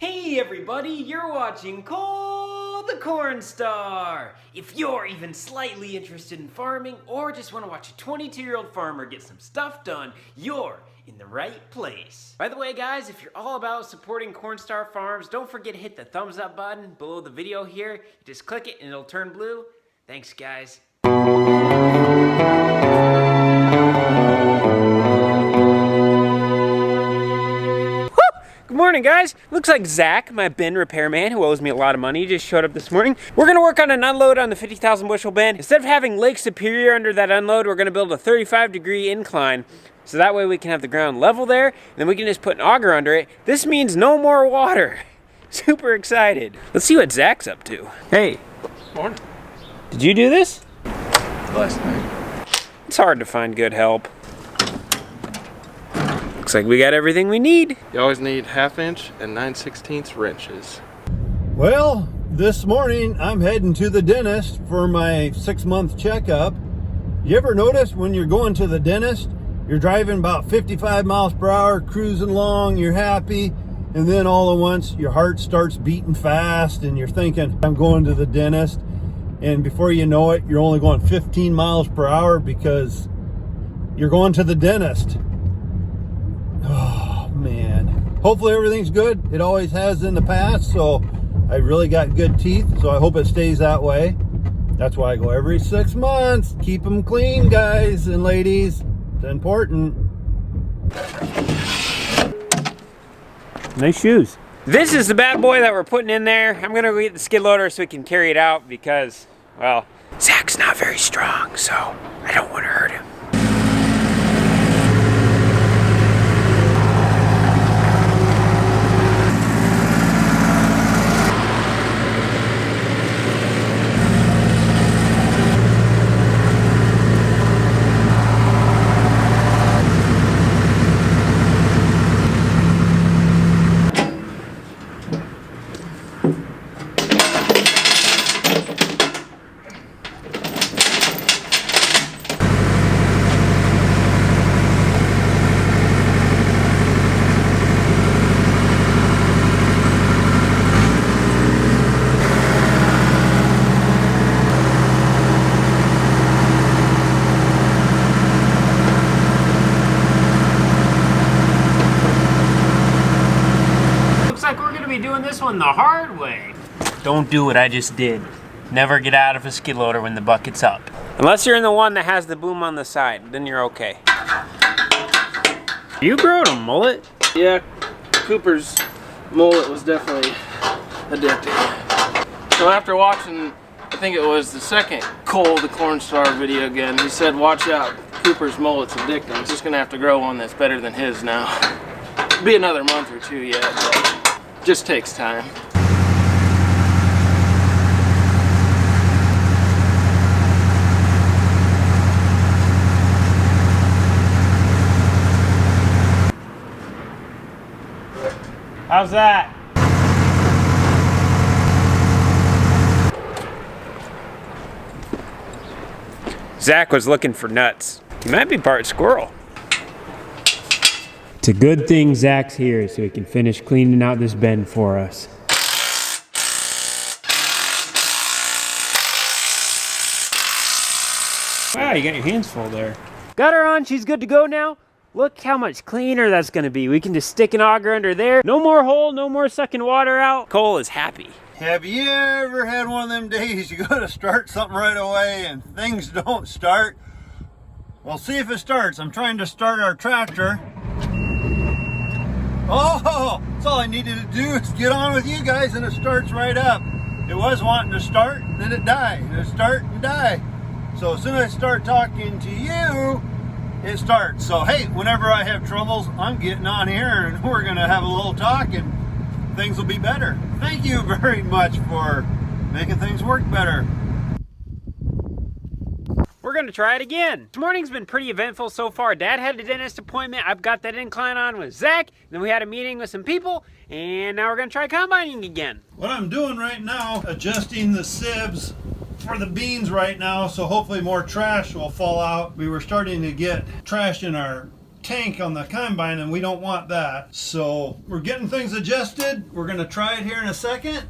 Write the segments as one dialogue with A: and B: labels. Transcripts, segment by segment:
A: Hey everybody, you're watching Cole the Cornstar. If you're even slightly interested in farming or just want to watch a 22-year-old farmer get some stuff done, you're in the right place. By the way guys, if you're all about supporting Cornstar Farms, don't forget to hit the thumbs up button below the video here. You just click it and it'll turn blue. Thanks guys. Good morning guys. Looks like Zach, my bin repairman who owes me a lot of money, just showed up this morning. We're gonna work on an unload on the 50,000 bushel bin. Instead of having Lake Superior under that unload, we're gonna build a 35-degree incline. So that way we can have the ground level there, and then we can just put an auger under it. This means no more water. Super excited. Let's see what Zach's up to. Hey.
B: Morning.
A: Did you do this?
B: Last night.
A: It's hard to find good help. Looks like we got everything we need.
B: You always need 1/2 inch and 9/16 wrenches.
C: Well, this morning I'm heading to the dentist for my 6-month checkup. You ever notice when you're going to the dentist, you're driving about 55 miles per hour, cruising along, you're happy, and then all at once your heart starts beating fast and you're thinking, I'm going to the dentist, and before you know it, you're only going 15 miles per hour because you're going to the dentist. Oh man, hopefully everything's good. It always has in the past, so I really got good teeth, so I hope it stays that way. That's why I go every 6 months. Keep them clean, guys and ladies. It's important.
A: Nice shoes. This is the bad boy that we're putting in there. I'm gonna go get the skid loader so we can carry it out because, well, Zach's not very strong, so I don't want to hurt him. Doing this one the hard way. Don't do what I just did. Never get out of a skid loader when the bucket's up. Unless you're in the one that has the boom on the side, then you're okay. You growing a mullet?
B: Yeah, Cooper's mullet was definitely addicting. So after watching, I think it was the second Cole the Cornstar video again, he said, watch out, Cooper's mullet's addicting. I'm just gonna have to grow one that's better than his now. Be another month or two yet, but just takes time.
A: How's that? Zach was looking for nuts. He might be part squirrel. It's a good thing Zach's here so he can finish cleaning out this bin for us. Wow, you got your hands full there. Got her on, she's good to go now. Look how much cleaner that's gonna be. We can just stick an auger under there. No more hole, no more sucking water out. Cole is happy.
C: Have you ever had one of them days you go to start something right away and things don't start? Well, see if it starts. I'm trying to start our tractor. Oh, that's all I needed to do is get on with you guys and it starts right up. It was wanting to start, then it died. It start and die. So as soon as I start talking to you, it starts. So hey, whenever I have troubles, I'm getting on here and we're gonna have a little talk and things will be better. Thank you very much for making things work better.
A: We're gonna try it again. This morning's been pretty eventful so far. Dad had a dentist appointment. I've got that incline on with Zach. Then we had a meeting with some people, and now we're gonna try combining again.
C: What I'm doing right now, adjusting the sieves for the beans right now, so hopefully more trash will fall out. We were starting to get trash in our tank on the combine, and we don't want that. So we're getting things adjusted. We're gonna try it here in a second,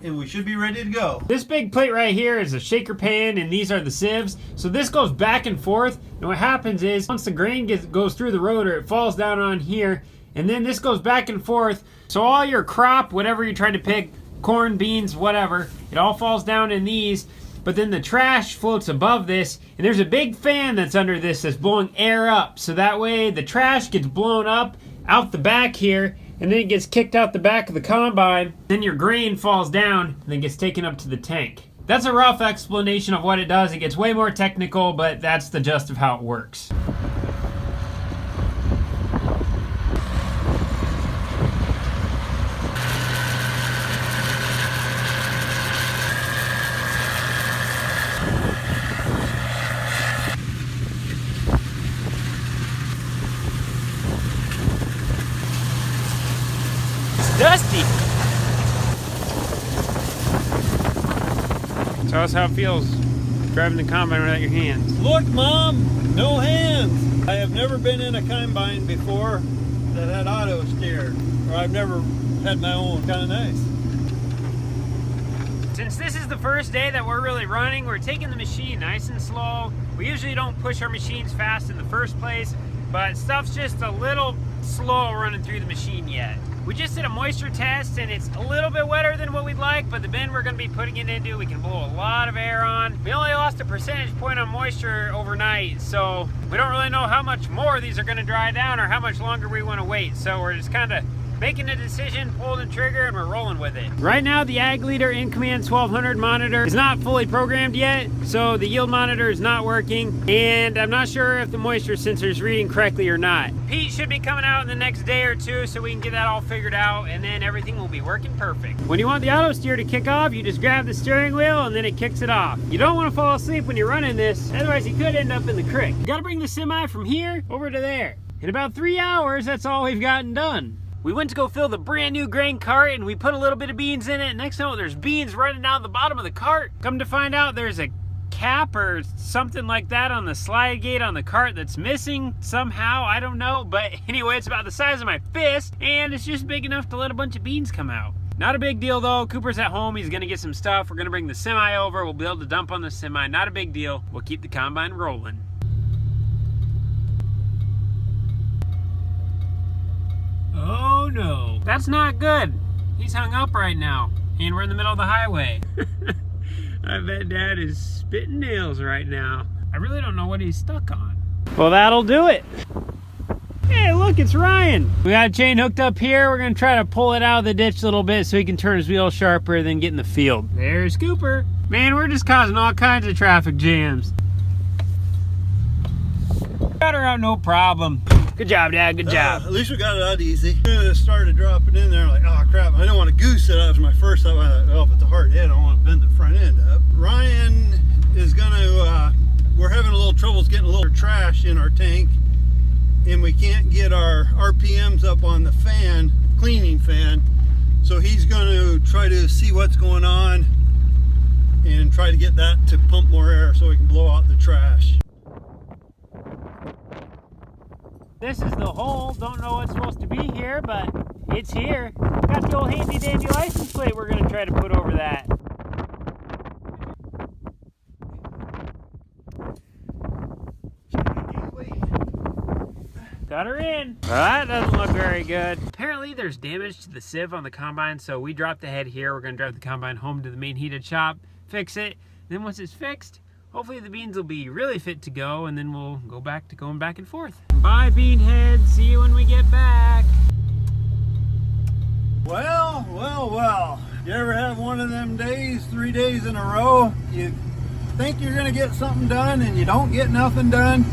C: and we should be ready to go.
A: This big plate right here is a shaker pan, and these are the sieves. So this goes back and forth, and what happens is once the grain goes through the rotor, it falls down on here, and then this goes back and forth. So all your crop, whatever you're trying to pick, corn, beans, whatever, it all falls down in these. But then the trash floats above this, and there's a big fan that's under this that's blowing air up. So that way the trash gets blown up out the back here, and then it gets kicked out the back of the combine. Then your grain falls down and then gets taken up to the tank. That's a rough explanation of what it does. It gets way more technical, but that's the gist of how it works. Dusty. Tell us how it feels driving the combine without your hands.
C: Look, Mom, no hands. I have never been in a combine before that had auto steer, or I've never had my own. Kind of nice.
A: Since this is the first day that we're really running, we're taking the machine nice and slow. We usually don't push our machines fast in the first place, but stuff's just a little slow running through the machine yet. We just did a moisture test, and it's a little bit wetter than what we'd like, but the bin we're going to be putting it into, we can blow a lot of air on. We only lost a percentage point on moisture overnight, so we don't really know how much more these are going to dry down or how much longer we want to wait. So we're just kind of making a decision, pulling the trigger, and we're rolling with it. Right now, the AgLeader InCommand 1200 monitor is not fully programmed yet, so the yield monitor is not working, and I'm not sure if the moisture sensor is reading correctly or not. Pete should be coming out in the next day or two, so we can get that all figured out, and then everything will be working perfect. When you want the auto steer to kick off, you just grab the steering wheel, and then it kicks it off. You don't want to fall asleep when you're running this, otherwise you could end up in the creek. You gotta bring the semi from here over to there. In about 3 hours, that's all we've gotten done. We went to go fill the brand new grain cart, and we put a little bit of beans in it. Next thing you know, there's beans running down the bottom of the cart. Come to find out, there's a cap or something like that on the slide gate on the cart that's missing somehow. I don't know, but anyway, it's about the size of my fist, and it's just big enough to let a bunch of beans come out. Not a big deal though. Cooper's at home. He's gonna get some stuff. We're gonna bring the semi over. We'll be able to dump on the semi. Not a big deal. We'll keep the combine rolling. Oh no, that's not good. He's hung up right now, and we're in the middle of the highway. I bet Dad is spitting nails right now. I really don't know what he's stuck on. Well, that'll do it. Hey, look, it's Ryan. We got a chain hooked up here. We're gonna try to pull it out of the ditch a little bit so he can turn his wheel sharper, then get in the field. There's Cooper. Man, we're just causing all kinds of traffic jams. Got her out, no problem. Good job, Dad, good job.
C: At least we got it out easy. I started dropping in there like, oh crap, I don't want to goose it. That was my first thought. I thought, well, if it's a hard hit, I don't want to bend the front end up. Ryan is gonna, we're having a little troubles getting a little trash in our tank, and we can't get our RPMs up on the fan, cleaning fan. So he's gonna try to see what's going on and try to get that to pump more air so we can blow out the trash.
A: This is the hole. Don't know what's supposed to be here, but it's here. Got the old handy dandy license plate we're gonna try to put over that. Got her in. Well, that doesn't look very good. Apparently there's damage to the sieve on the combine, so we dropped the head here. We're gonna drive the combine home to the main heated shop, fix it. Then once it's fixed, hopefully the beans will be really fit to go, and then we'll go back to going back and forth. Bye, beanhead. See you when we get back.
C: Well, well, well. You ever have one of them days, 3 days in a row, you think you're gonna get something done and you don't get nothing done?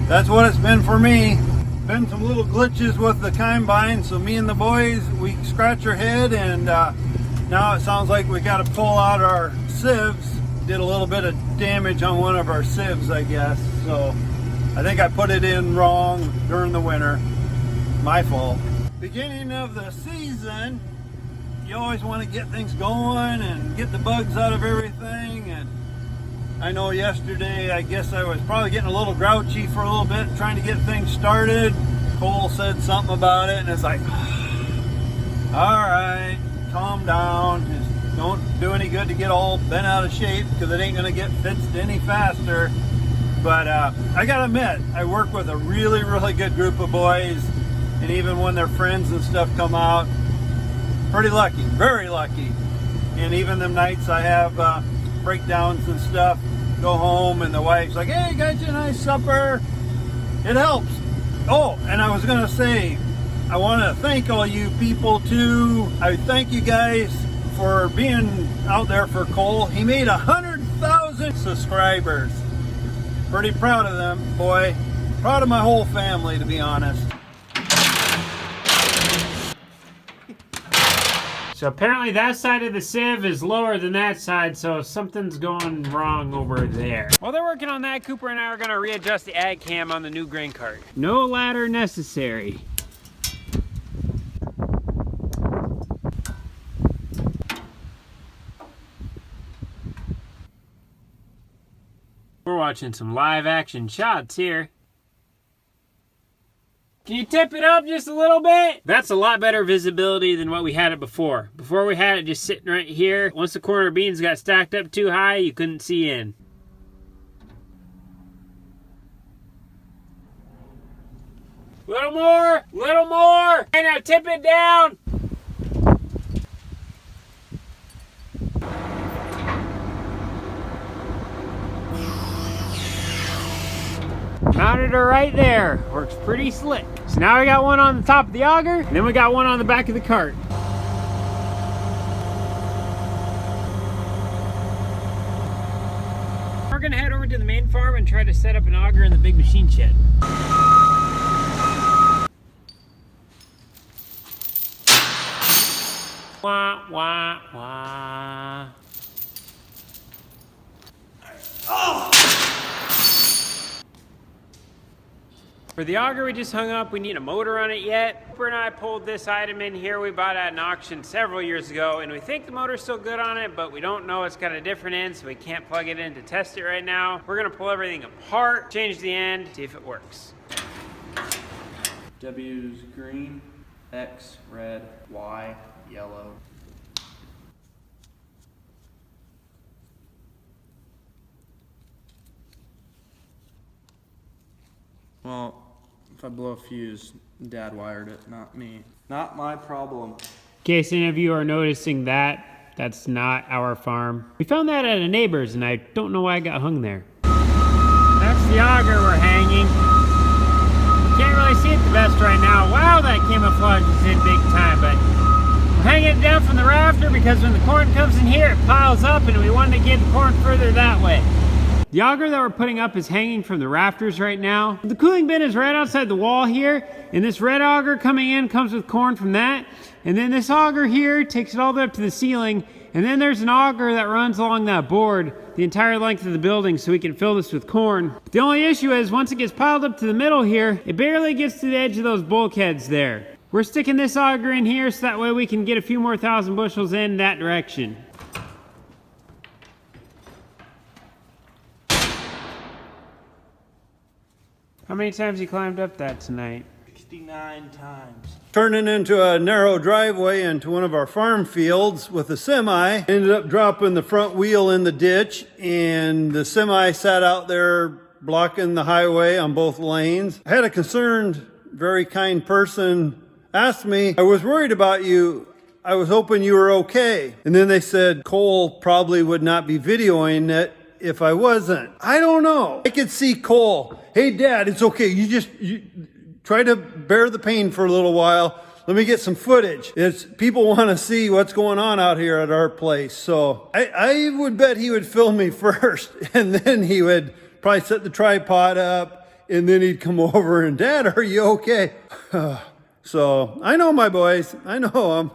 C: That's what it's been for me. Been some little glitches with the combine, so me and the boys, we scratch our head, and now it sounds like we gotta pull out our sieves. Did a little bit of damage on one of our sieves, I guess. So I think I put it in wrong during the winter. My fault. Beginning of the season, you always want to get things going and get the bugs out of everything. And I know yesterday, I guess I was probably getting a little grouchy for a little bit, trying to get things started. Cole said something about it, and it's like, all right, calm down. Just don't do any good to get all bent out of shape, because it ain't gonna get fixed any faster. But I gotta admit, I work with a really, really good group of boys, and even when their friends and stuff come out, pretty lucky, very lucky. And even them nights I have breakdowns and stuff, go home and the wife's like, hey, got you a nice supper. It helps. Oh, and I was gonna say, I wanna thank all you people too. I thank you guys for being out there for Cole. He made 100,000 subscribers. Pretty proud of them, boy. Proud of my whole family, to be honest.
A: So apparently that side of the sieve is lower than that side, so something's going wrong over there. While they're working on that, Cooper and I are gonna readjust the ag cam on the new grain cart. No ladder necessary. We're watching some live action shots here. Can you tip it up just a little bit? That's a lot better visibility than what we had it before. Before we had it just sitting right here. Once the corner beans got stacked up too high, you couldn't see in. Little more, little more. And now tip it down. Mounted her right there. Works pretty slick. So now we got one on the top of the auger, and then we got one on the back of the cart. We're gonna head over to the main farm and try to set up an auger in the big machine shed. Wah, wah, wah. Oh! For the auger we just hung up, we need a motor on it yet. Cooper and I pulled this item in here we bought at an auction several years ago, and we think the motor's still good on it, but we don't know. It's got a different end, so we can't plug it in to test it right now. We're gonna pull everything apart, change the end, see if it works.
D: W's green, X red, Y yellow. Well, if I blow a fuse, Dad wired it, not me. Not my problem.
A: In case any of you are noticing that, that's not our farm. We found that at a neighbor's, and I don't know why it got hung there. That's the auger we're hanging. Can't really see it the best right now. Wow, that camouflage is in big time, but we're hanging it down from the rafter because when the corn comes in here, it piles up, and we wanted to get the corn further that way. The auger that we're putting up is hanging from the rafters right now. The cooling bin is right outside the wall here, and this red auger coming in comes with corn from that. And then this auger here takes it all the way up to the ceiling, and then there's an auger that runs along that board the entire length of the building so we can fill this with corn. But the only issue is once it gets piled up to the middle here, it barely gets to the edge of those bulkheads there. We're sticking this auger in here so that way we can get a few more thousand bushels in that direction. How many times you climbed up that tonight?
D: 69 times.
C: Turning into a narrow driveway into one of our farm fields with a semi. Ended up dropping the front wheel in the ditch, and the semi sat out there blocking the highway on both lanes. I had a concerned, very kind person ask me, I was worried about you. I was hoping you were okay. And then they said Cole probably would not be videoing it if I wasn't. I don't know. I could see Cole. Hey, Dad, it's okay. You try to bear the pain for a little while. Let me get some footage. People want to see what's going on out here at our place. So I would bet he would film me first, and then he would probably set the tripod up, and then he'd come over and, Dad, are you okay? So I know my boys. I know them.